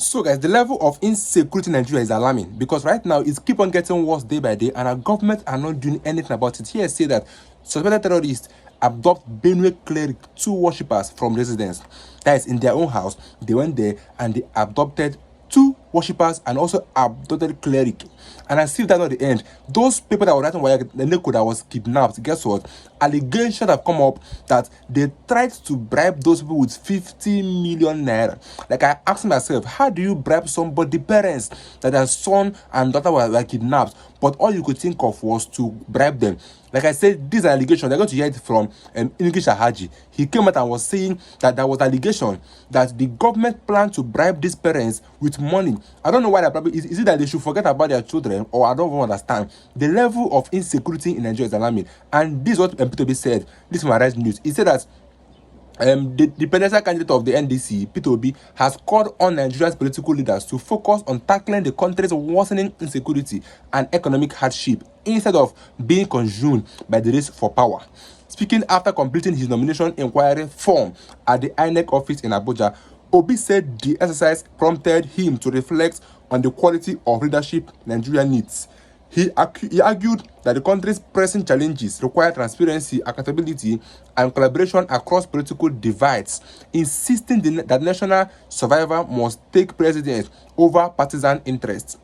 So guys, the level of insecurity in Nigeria is alarming because right now it's keep on getting worse day by day and our government are not doing anything about it. Here say that suspected terrorists abduct Benue cleric 2 worshippers from residence. That is in their own house. They went there and they abducted 2 worshippers and also abducted cleric. And I see that not the end. Those people that were writing the Neko that was kidnapped, guess what? Allegations have come up that they tried to bribe those people with 50 million naira. Like I asked myself, how do you bribe somebody, parents, that their son and daughter were kidnapped, but all you could think of was to bribe them? Like I said, these are allegations. They're going to hear it from English Haji. He came out and was saying that there was allegation that the government planned to bribe these parents with money. I don't know why that probably is it that they should forget about their children, or I don't even understand. The level of insecurity in Nigeria is alarming. And this is what P2B said. This is my right news. He said that the presidential candidate of the NDC, P2B, has called on Nigeria's political leaders to focus on tackling the country's worsening insecurity and economic hardship instead of being consumed by the race for power. Speaking after completing his nomination inquiry form at the INEC office in Abuja, Obi said the exercise prompted him to reflect on the quality of leadership Nigeria needs. He argued that the country's pressing challenges require transparency, accountability, and collaboration across political divides, insisting that national survival must take precedence over partisan interests.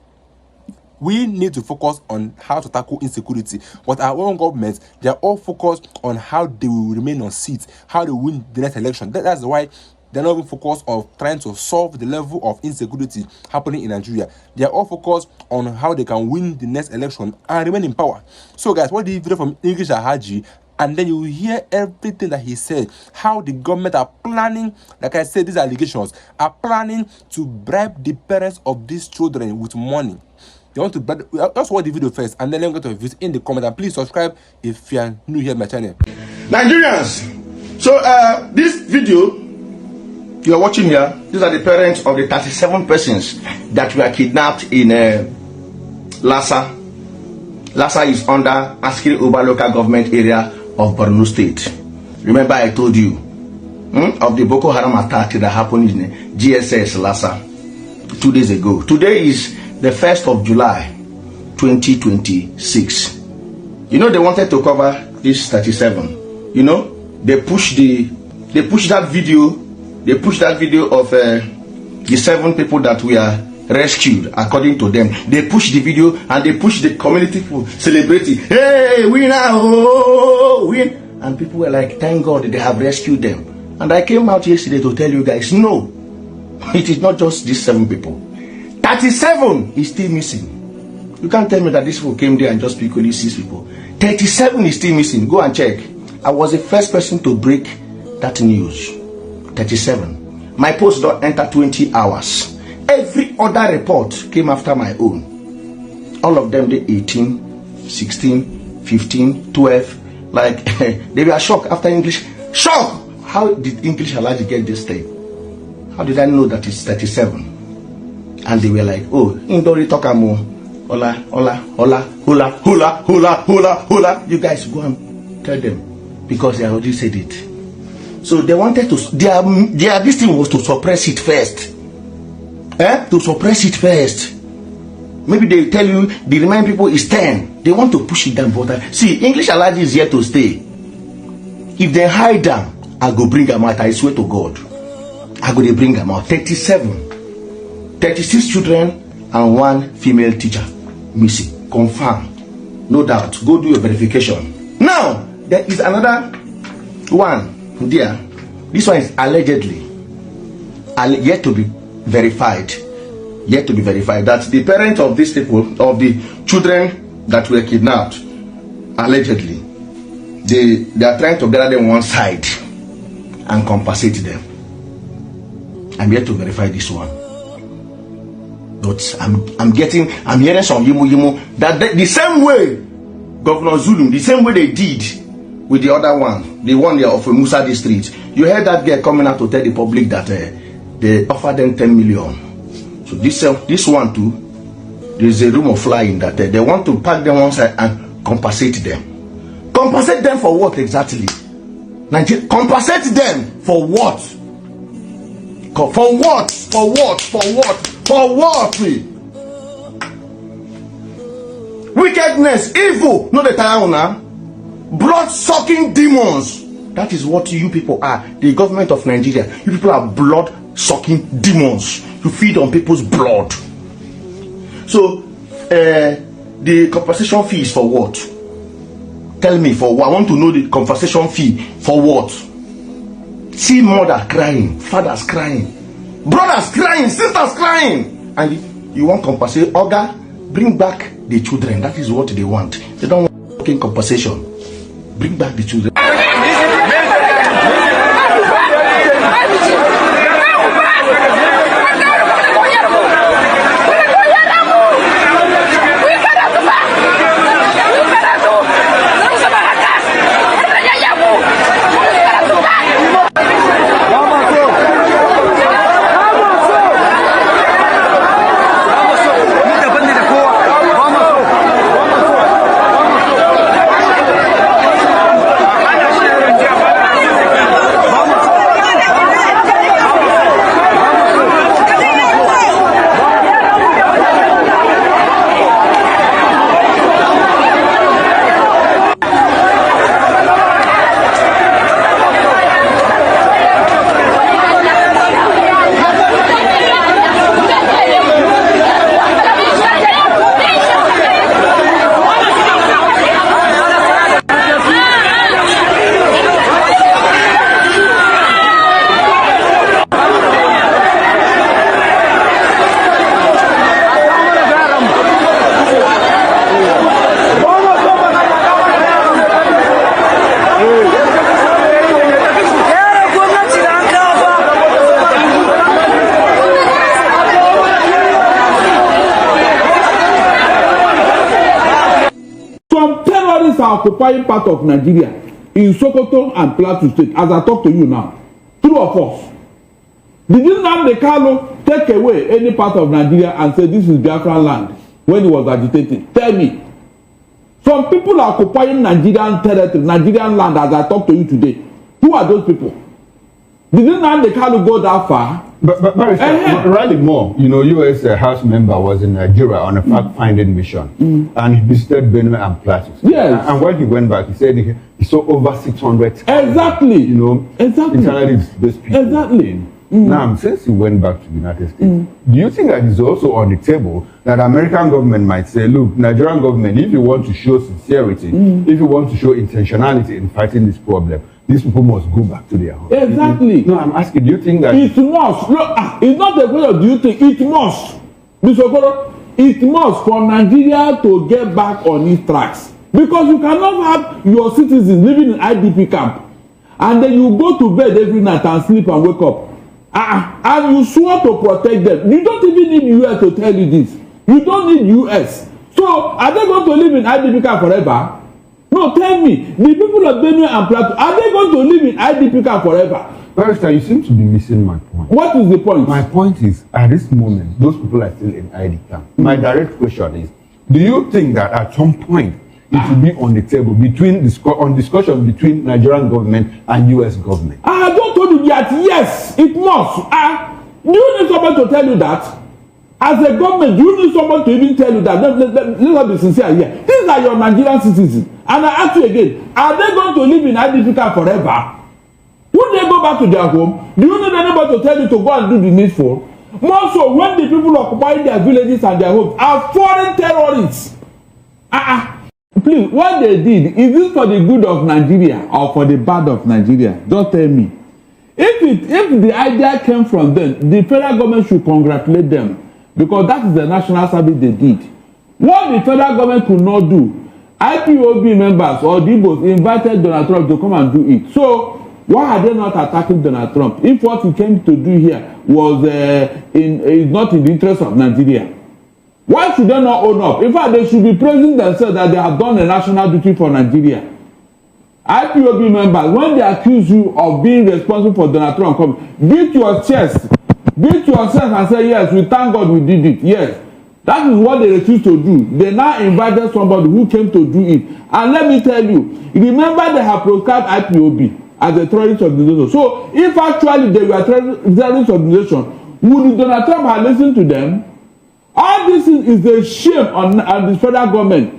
We need to focus on how to tackle insecurity, but our own governments, they are all focused on how they will remain on seats, how they win the next election. That's why they're not even focused on trying to solve the level of insecurity happening in Nigeria. They are all focused on how they can win the next election and remain in power. So guys, what did you hear from English Haji? And then you hear everything that he said, how the government are planning, like I said, these allegations, are planning to bribe the parents of these children with money. They want to bribe. Just watch the video first, and then let me get to views in the comment. And please subscribe if you are new here to my channel. Nigerians, so this video you are watching here, these are the parents of the 37 persons that were kidnapped in Lassa. Lassa is under Askiri Uba local government area of Borno State. Remember I told you of the Boko Haram attack that happened in GSS Lassa 2 days ago. Today is the 1st of July 2026. You know they wanted to cover this 37. You know they pushed that video. They pushed that video of the 7 people that were rescued, according to them. They pushed the video and they pushed the community people celebrating. Hey, we now, oh, win. And people were like, thank God they have rescued them. And I came out yesterday to tell you guys, no, it is not just these 7 people. 37 is still missing. You can't tell me that these people came there and just picked only 6 people. 37 is still missing. Go and check. I was the first person to break that news. 37. My post don't enter 20 hours. Every other report came after my own. All of them, they 18, 16, 15, 12. Like, they were shocked after English. Shock! How did English Alhaji get this thing? How did I know that it's 37? And they were like, oh, Indori Tokamo. Hola, hola, hola, hula, hula, hula, hula, hula. You guys go and tell them. Because they already said it. So they wanted to, this thing was to suppress it first. To suppress it first. Maybe they tell you the remaining people is 10. They want to push it down further. See, English Alhaji is here to stay. If they hide them, I go bring them out. I swear to God. I go bring them out. 37. 36 children and 1 female teacher missing. Confirm. No doubt. Go do your verification. Now, there is another one. There, this one is allegedly yet to be verified. Yet to be verified that the parents of these people, of the children that were kidnapped, allegedly, they are trying to gather them one side and compensate them. I'm yet to verify this one, but I'm hearing some yimu that the same way Governor Zulu, the same way they did with the other one, the one there of Musa district. You heard that girl coming out to tell the public that they offered them 10 million. So this one too, there's a room of flying that they want to pack them one side and compensate them. Compensate them for what exactly? Compensate them for what? For what? For what? For what? For what? Wickedness, evil, not the town now. Blood-sucking demons. That is what you people are. The government of Nigeria. You people are blood-sucking demons. You feed on people's blood. So, the compensation fee is for what? Tell me for what? I want to know the compensation fee for what? See mother crying, fathers crying, brothers crying, sisters crying, and you want compensation? Oga, bring back the children. That is what they want. They don't want fucking compensation. Bring back the children. Are occupying part of Nigeria in Sokoto and Plateau State as I talk to you now. True or false? Did Nnamdi Kanu take away any part of Nigeria and say this is Biafran land when he was agitating? Tell me. Some people are occupying Nigerian territory, Nigerian land as I talk to you today. Who are those people? Did Nnamdi Kanu go that far? But Riley Moore, you know, U.S. House member, was in Nigeria on a fact-finding mission, and he visited Benue and Plateau. Yes. And when he went back, he said he saw over 600. Exactly. You know, exactly. Internally displaced people. Exactly. Now, since he went back to the United States, do you think that it's also on the table that American government might say, look, Nigerian government, if you want to show sincerity, if you want to show intentionality in fighting this problem, these people must go back to their home. Exactly. No, I'm asking, do you think that... It must. Look, it's not a question of do you think. It must. Mr. Okoro, it must for Nigeria to get back on its tracks. Because you cannot have your citizens living in IDP camp and then you go to bed every night and sleep and wake up. And you swore to protect them. You don't even need US to tell you this. You don't need US. So, are they going to live in IDP camp forever? No, tell me, the people of Benue and Plateau, are they going to live in IDP camp forever? Barrister, you seem to be missing my point. What is the point? My point is, at this moment, those people are still in ID camp. My direct question is, do you think that at some point it will be on the table between discussion between Nigerian government and US government? I don't told you that, yes, it must. Do you need someone to tell you that? As a government, do you need someone to even tell you that? Let's be sincere here. These are your Nigerian citizens. And I ask you again, are they going to live in IDP camp forever? Would they go back to their home? Do you need anybody to tell you to go and do the needful? More so, when the people occupying their villages and their homes are foreign terrorists. Please, what they did, is this for the good of Nigeria or for the bad of Nigeria? Just tell me. If the idea came from them, the federal government should congratulate them. Because that is the national service they did. What the federal government could not do, IPOB members or DBOs invited Donald Trump to come and do it. So, why are they not attacking Donald Trump? If what he came to do here was not in the interest of Nigeria, why should they not own up? In fact, they should be praising themselves that they have done a national duty for Nigeria. IPOB members, when they accuse you of being responsible for Donald Trump coming, beat your chest and say, yes, we thank God we did it. Yes. That is what they refused to do. They now invited somebody who came to do it. And let me tell you, remember they have proscribed IPOB. as a terrorist organization. So if actually they were terrorist organization, would Donald Trump have listened to them? All this is a shame on the federal government.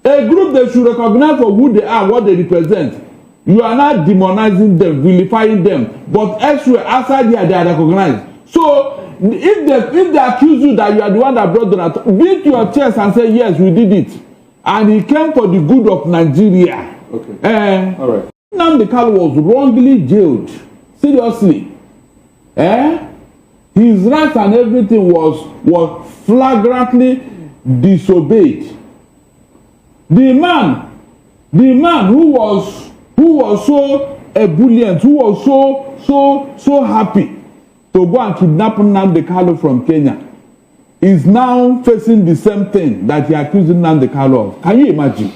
A group they should recognize for who they are, what they represent. You are not demonizing them, vilifying them, but elsewhere, outside here, they are recognized. So if they accuse you that you are the one that brought Donald Trump, beat your chest and say, yes, we did it. And he came for the good of Nigeria. Okay. All right. Nnamdi Kanu was wrongly jailed. Seriously. His rights and everything was flagrantly disobeyed. The man who was so ebullient, who was so happy to go and kidnap Nnamdi Kanu from Kenya, is now facing the same thing that he accused Nnamdi Kanu of. Can you imagine?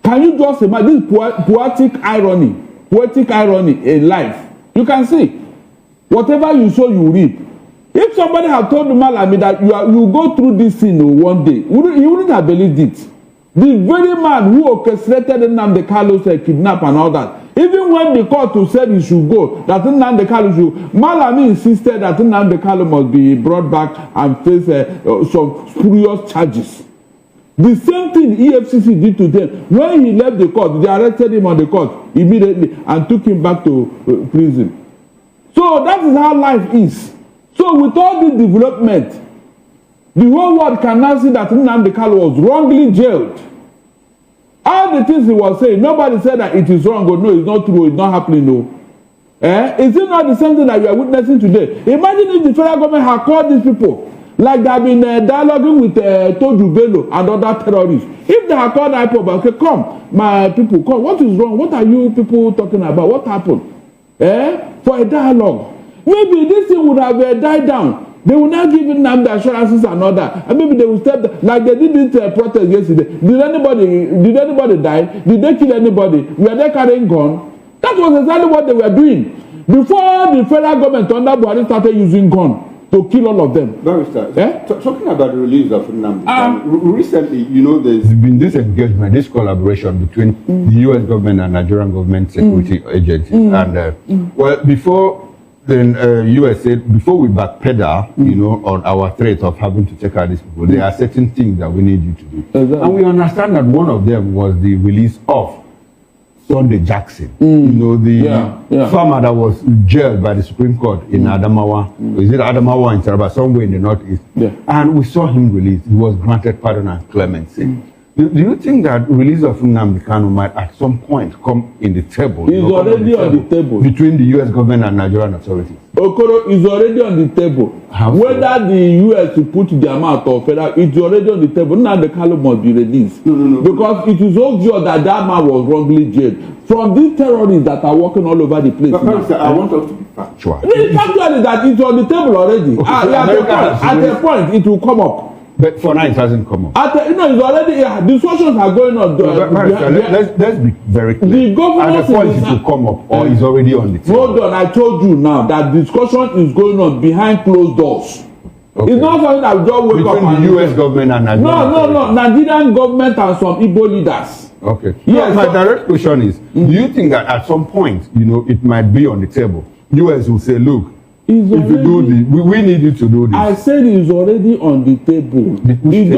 Can you just imagine this poetic irony in life? You can see. Whatever you sow, you reap. If somebody had told Malami that you go through this thing one day, he wouldn't have believed it. The very man who orchestrated Nnamdi Kanu's kidnap and all that, even when the court said he should go, that Nnamdi Kanu should, Malami insisted that Nnamdi Kanu must be brought back and face some spurious charges. The same thing EFCC did to them. When he left the court, they arrested him on the court immediately and took him back to prison. So that is how life is. So with all this development, the whole world can now see that Nnamdi Kanu was wrongly jailed. All the things he was saying, nobody said that it is wrong or no, it's not true, it's not happening, no. Is it not the same thing that we are witnessing today? Imagine if the federal government had called these people, like they have been dialoguing with Toju Bello and other terrorists. If they had called people, okay, come, my people, come, what is wrong? What are you people talking about? What happened? For a dialogue. Maybe this thing would have died down. They will not give them the assurances and all that. And maybe they will step down, like they did this protest yesterday. Did anybody die? Did they kill anybody? Were they carrying gun? That was exactly what they were doing. Before the federal government under Buhari started using gun to kill all of them. Barrister, talking about the release of Nnamdi, recently, there's been this engagement, this collaboration between the U.S. government and Nigerian government security agencies. And well, before then, U.S. said before we backpedal, on our threat of having to take out these people, there are certain things that we need you to do. Exactly. And we understand that one of them was the release of Sunday Jackson, the farmer that was jailed by the Supreme Court in Adamawa. Is it Adamawa in Taraba, somewhere in the northeast? Yeah. And we saw him released. He was granted pardon and clemency. Do you think that release of Nnamdi Kanu might at some point come in the table? He's already on the table. Between the U.S. government and Nigerian authorities? Okoro is already on the table. How whether the U.S. will put the amount of federal, it's already on the table. Nnamdi Kanu must be released. No. Because it is obvious that that man was wrongly jailed. From these terrorists that are working all over the place. But sir, I want us to be factual. It's factually that it's on the table already. Okay, At a point, it will come up. But for now, it hasn't come up. It's already, discussions are going on. Let's be very clear. The government at the point it will come up, or is already on the table. Hold on, I told you now that discussion is going on behind closed doors. Okay. It's not something that we just wake up between the U.S. government and Nigerian. No. Nigerian government and some Igbo leaders. Okay. Yes. My direct question is: do you think that at some point, it might be on the table? U.S. will say, "Look, if you do this, we need you to do this." I said it's already on the table. Which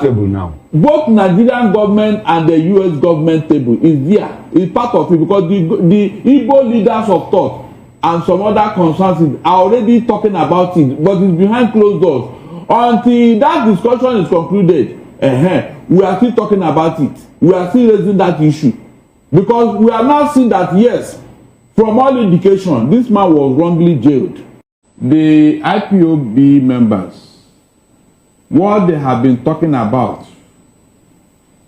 table now? Both Nigerian government and the U.S. government table is there. It's part of it because the Igbo leaders of thought and some other concerns are already talking about it, but it's behind closed doors. Until that discussion is concluded, we are still talking about it. We are still raising that issue because we are now seeing that yes, from all indication, this man was wrongly jailed. The IPOB members, what they have been talking about,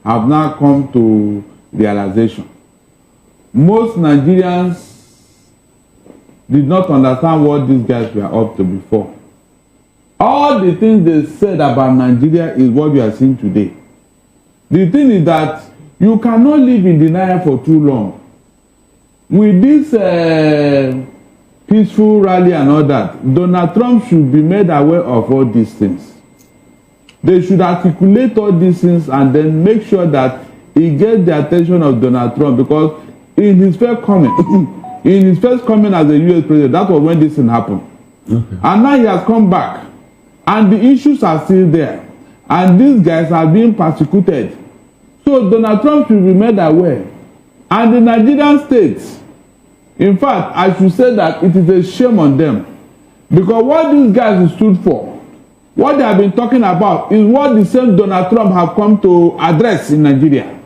have now come to realization. Most Nigerians did not understand what these guys were up to before. All the things they said about Nigeria is what we are seeing today. The thing is that you cannot live in denial for too long. With this peaceful rally and all that, Donald Trump should be made aware of all these things. They should articulate all these things and then make sure that he gets the attention of Donald Trump, because in his first coming, in his first coming as a US president, that was when this thing happened. Okay. And now he has come back, and the issues are still there, and these guys are being persecuted. So Donald Trump should be made aware, and the Nigerian states, in fact, I should say that it is a shame on them, because what these guys stood for, what they have been talking about, is what the same Donald Trump have come to address in Nigeria.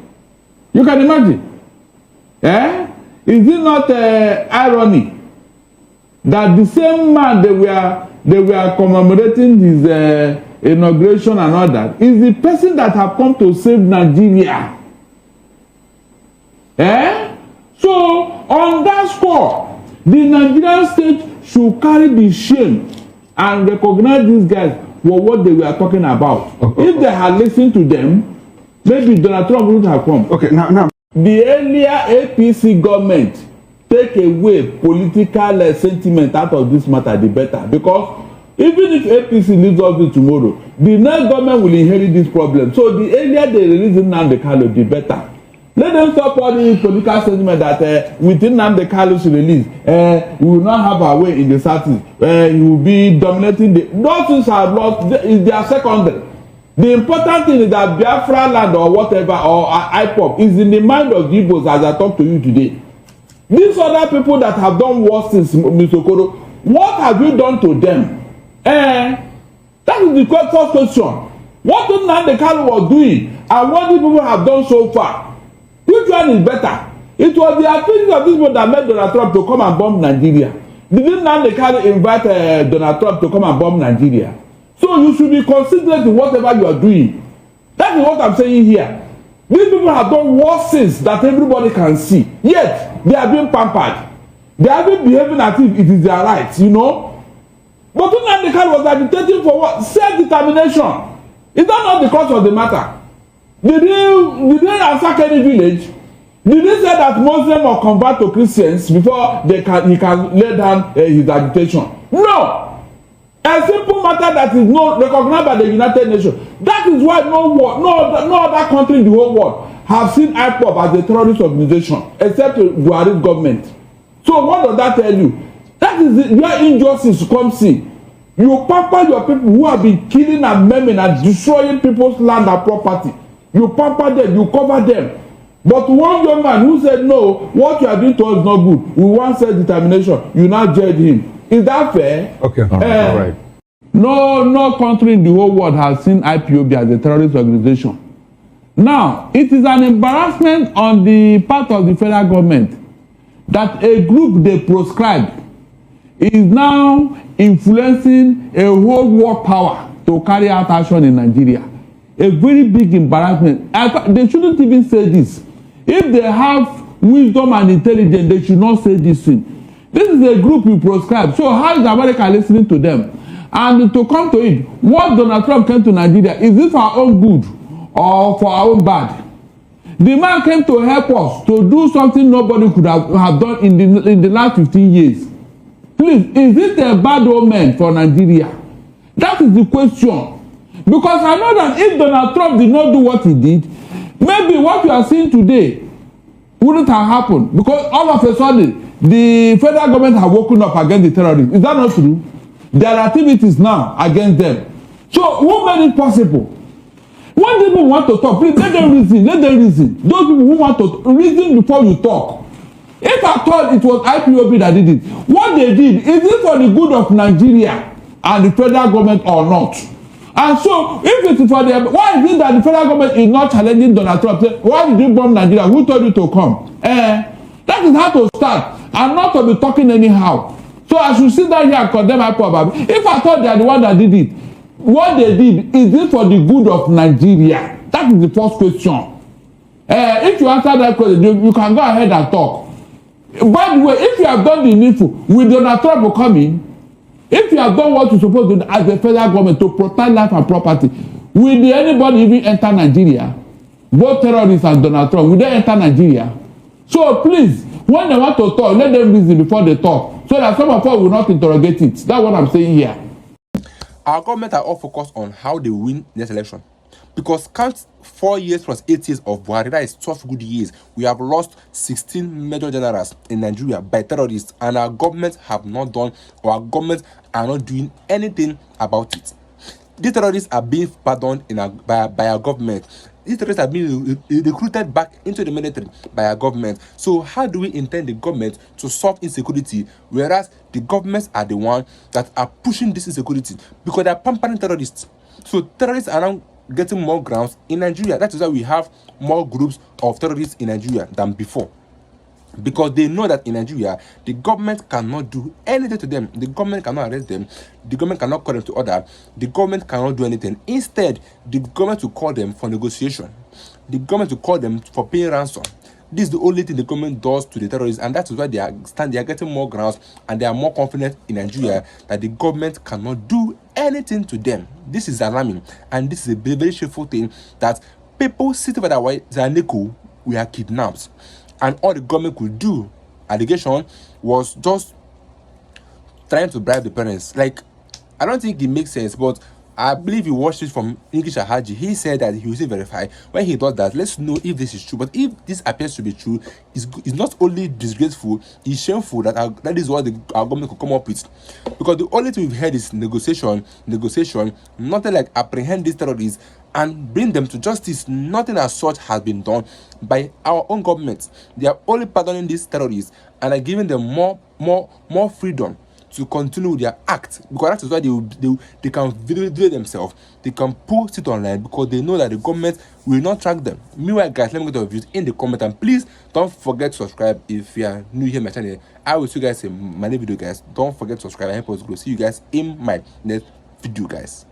You can imagine. Eh? Is it not irony that the same man they were commemorating his inauguration and all that is the person that have come to save Nigeria? Eh? So on that score, the Nigerian state should carry the shame and recognize these guys for what they were talking about. If they had listened to them, maybe Donald Trump would have come. Okay, now. The earlier APC government take away political sentiment out of this matter, the better. Because even if APC leaves office tomorrow, the next government will inherit this problem. So the earlier they release Nnamdi Kanu, the better. Let them stop all the political sentiment that within Nnamdi Kanu's release, we will not have our way in the Southeast. He will be dominating the. Those things are lost. They are secondary. The important thing is that Biafra land or whatever or IPOP is in the mind of the Igbos as I talk to you today. These other people that have done worse since Mr. Okoro, what have you done to them? That is the first question. What Nnamdi Kanu was doing and what these people have done so far, which one is better? It was the activities of these people that made Donald Trump to come and bomb Nigeria. Didn't Nnamdi Kanu invite Donald Trump to come and bomb Nigeria? So you should be considerate in whatever you are doing. That is what I'm saying here. These people have done worse things that everybody can see. Yet, they are being pampered. They are being behaving as if it is their right, you know. But Nnamdi Kanu was agitating for what? Self-determination. Is that not the cause of the matter? Did they ransack any village? Did they say that Muslims will convert to Christians before he can lay down his agitation? No! A simple matter that is not recognized by the United Nations. That is why no other country in the whole world have seen IPOP as a terrorist organization, except Buhari's government. So what does that tell you? That is where injustice comes in. You pamper your people who have been killing and maiming and destroying people's land and property. You pamper them, you cover them. But one young man who said, no, what you are doing to us is not good. We want self-determination. You now judge him. Is that fair? Okay, all right. No country in the whole world has seen IPOB as a terrorist organization. Now, it is an embarrassment on the part of the federal government that a group they proscribed is now influencing a whole world power to carry out action in Nigeria. A very big embarrassment. They shouldn't even say this. If they have wisdom and intelligence, they should not say this thing. This is a group we proscribe. So how is America listening to them? And to come to it, what Donald Trump came to Nigeria, is it for our own good or for our own bad? The man came to help us to do something nobody could have done in the last 15 years. Please, is it a bad omen for Nigeria? That is the question. Because I know that if Donald Trump did not do what he did, maybe what you are seeing today wouldn't have happened. Because all of a sudden, the federal government have woken up against the terrorists. Is that not true? There are activities now against them. So who made it possible? When people want to talk, please let them reason. Let them reason. Those people who want to reason before you talk. If I thought it was IPOB that did it, what they did, is it for the good of Nigeria and the federal government or not? And so, if it is for the, why is it that the federal government is not challenging Donald Trump? Say, why did you bomb Nigeria? Who told you to come? That is how to start, and not to be talking anyhow. So I should sit down here and condemn IPOB. If I thought they are the one that did it, what they did, is it for the good of Nigeria? That is the first question. If you answer that question, you can go ahead and talk. By the way, if you have done the needful, will Donald Trump come in? If you have done what you're supposed to do as the federal government to protect life and property, will anybody even enter Nigeria? Both terrorists and Donald Trump, will they enter Nigeria? So please, when they want to talk, let them reason before they talk, so that some of us will not interrogate it. That's what I'm saying here. Our government are all focused on how they win this election. Because count 4 years plus 8 years of Buhari, that is 12 good years, we have lost 16 major generals in Nigeria by terrorists, and our government have not done, or our government are not doing anything about it. These terrorists are being pardoned by our government. These terrorists are being recruited back into the military by our government. So how do we intend the government to solve insecurity, whereas the governments are the ones that are pushing this insecurity because they are pampering terrorists? So terrorists are now getting more grounds in Nigeria. That is why we have more groups of terrorists in Nigeria than before. Because they know that in Nigeria, the government cannot do anything to them. The government cannot arrest them. The government cannot call them to order. The government cannot do anything. Instead, the government will call them for negotiation. The government will call them for paying ransom. This is the only thing the government does to the terrorists, and that is why they are getting more grounds, and they are more confident in Nigeria that the government cannot do anything to them. This is alarming, and this is a very, very shameful thing that people sitting by the Neko were kidnapped. And all the government could do, allegation, was just trying to bribe the parents. Like, I don't think it makes sense, but I believe he watched it from English Ahaji. He said that he will still verify. When he does that, let's know if this is true. But if this appears to be true, it's not only disgraceful, it's shameful that that is what our government could come up with. Because the only thing we've heard is negotiation, nothing like apprehend these terrorists and bring them to justice. Nothing as such has been done by our own government. They are only pardoning these terrorists and are giving them more freedom to continue with their act, because that is why they can video themselves, they can post it online, because they know that the government will not track them. Meanwhile, guys, let me get your views in the comment, and please don't forget to subscribe if you are new here my channel. I will see you guys in my next video, guys. Don't forget to subscribe and help us grow. See you guys in my next video, guys.